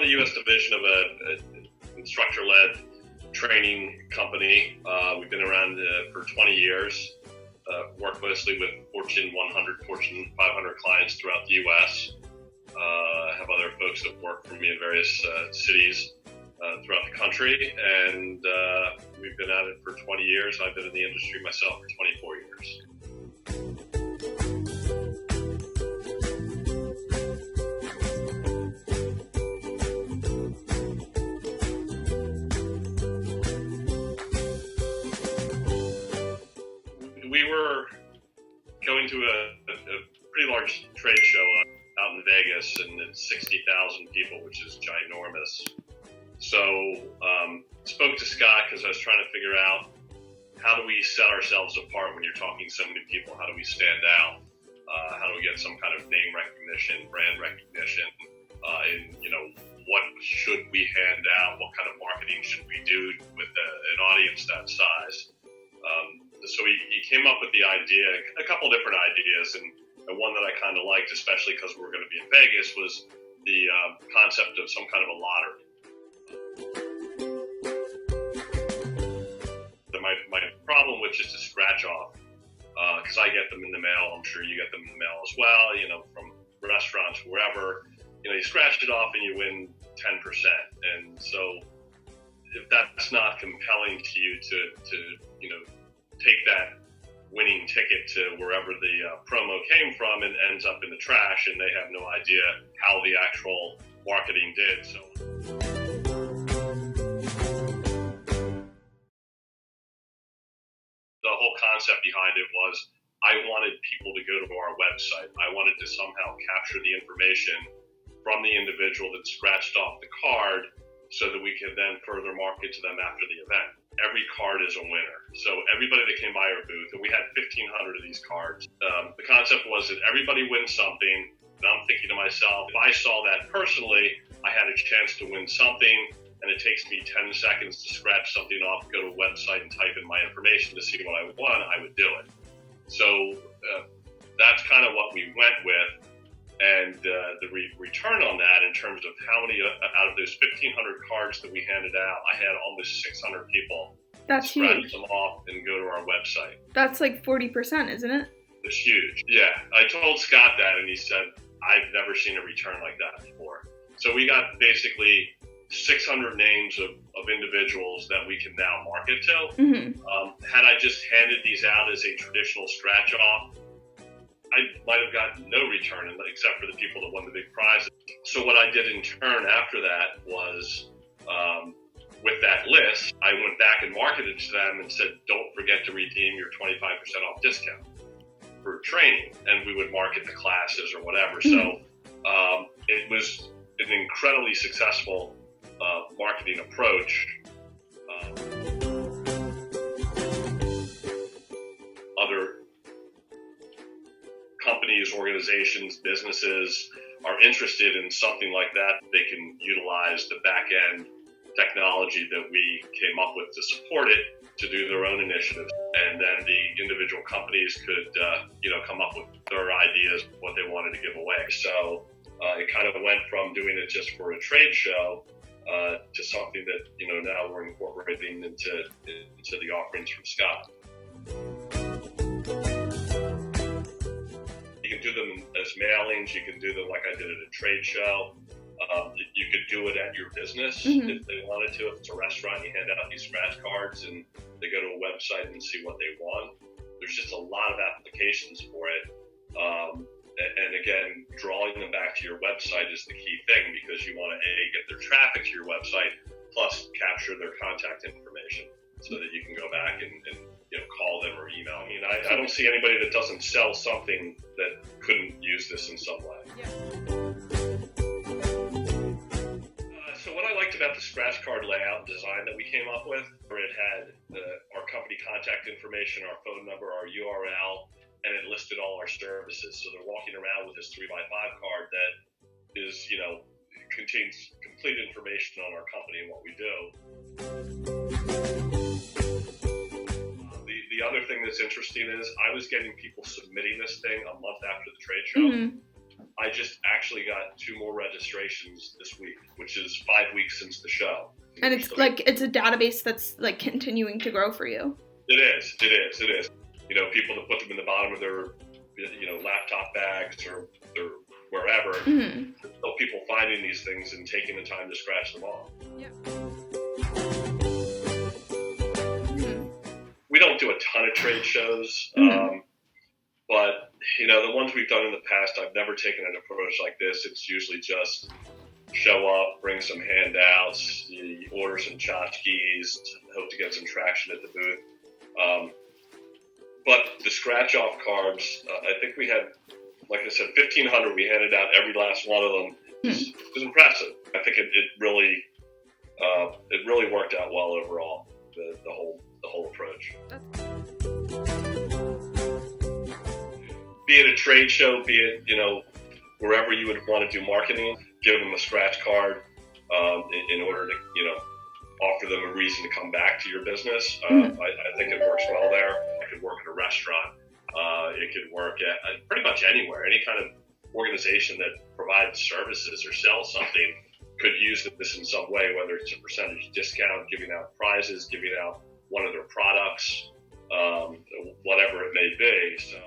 the U.S. division of an instructor-led training company. We've been around for 20 years. Work mostly with Fortune 100, Fortune 500 clients throughout the U.S. I have other folks that work for me in various cities throughout the country, and we've been at it for 20 years. I've been in the industry myself for 24 years. We were going to a pretty large trade show out in Vegas, and it's 60,000 people, which is ginormous. So spoke to Scott because I was trying to figure out how do we set ourselves apart when you're talking to so many people? How do we stand out? How do we get some kind of name recognition, brand recognition? And, what should we hand out? What kind of marketing should we do with an audience that size? So he came up with the idea, a couple different ideas, and one that I kind of liked, especially because we're going to be in Vegas, was the concept of some kind of a lottery. My problem, which is to scratch off, because I get them in the mail. I'm sure you get them in the mail as well, from restaurants, wherever. You scratch it off and you win 10%. And so if that's not compelling to you to take that winning ticket to wherever the promo came from and ends up in the trash, and they have no idea how the actual marketing did. So the whole concept behind it was I wanted people to go to our website. I wanted to somehow capture the information from the individual that scratched off the card so that we could then further market to them after the event. Every card is a winner. So everybody that came by our booth, and we had 1,500 of these cards, the concept was that everybody wins something. And I'm thinking to myself, if I saw that personally, I had a chance to win something, and it takes me 10 seconds to scratch something off, go to a website and type in my information to see what I won, I would do it. So that's kind of what we went with. And the return on that, in terms of how many out of those 1,500 cards that we handed out, I had almost 600 people scratch them off and go to our website. That's like 40%, isn't it? It's huge. Yeah. I told Scott that, and he said, I've never seen a return like that before. So we got basically 600 names of individuals that we can now market to. Mm-hmm. Had I just handed these out as a traditional scratch-off, I might have gotten no return except for the people that won the big prizes. So what I did in turn after that was, with that list, I went back and marketed to them and said, don't forget to redeem your 25% off discount for training. And we would market the classes or whatever. Mm-hmm. So it was an incredibly successful marketing approach. Other companies, organizations, businesses are interested in something like that. They can utilize the back-end technology that we came up with to support it to do their own initiatives. And then the individual companies could, come up with their ideas, what they wanted to give away. So it kind of went from doing it just for a trade show to something that, now we're incorporating into the offerings from Scott. You can do them as mailings. You can do them like I did at a trade show. You could do it at your business if they wanted to. If it's a restaurant, you hand out these scratch cards and they go to a website and see what they won. There's just a lot of applications for it. And again, drawing them back to your website is the key thing, because you want to, get their traffic to your website, plus capture their contact information so that you can go back and call them or email. I mean, I don't see anybody that doesn't sell something that couldn't use this in some way. Yeah. So what I liked about the scratch card layout and design that we came up with, where it had our company contact information, our phone number, our URL, and it listed all our services. So they're walking around with this 3x5 card that is, contains complete information on our company and what we do. The other thing that's interesting is I was getting people submitting this thing a month after the trade show. Mm-hmm. I just actually got 2 more registrations this week, which is 5 weeks since the show. And it's like, it's a database that's like continuing to grow for you. It is. You know, people that put them in the bottom of their, you know, laptop bags or their wherever. Mm-hmm. So people finding these things and taking the time to scratch them off. Yeah. We don't do a ton of trade shows, but, you know, the ones we've done in the past, I've never taken an approach like this. It's usually just show up, bring some handouts, you order some tchotchkes, hope to get some traction at the booth. But the scratch-off cards, I think we had, like I said, 1,500. We handed out every last one of them. It was impressive. I think it really worked out well overall. The whole approach. Be it a trade show, be it, you know, wherever you would want to do marketing, give them a scratch card in order to, you know, offer them a reason to come back to your business. I think it works well there. It could work at a restaurant. It could work at pretty much anywhere. Any kind of organization that provides services or sells something could use this in some way, whether it's a percentage discount, giving out prizes, giving out one of their products, whatever it may be. So.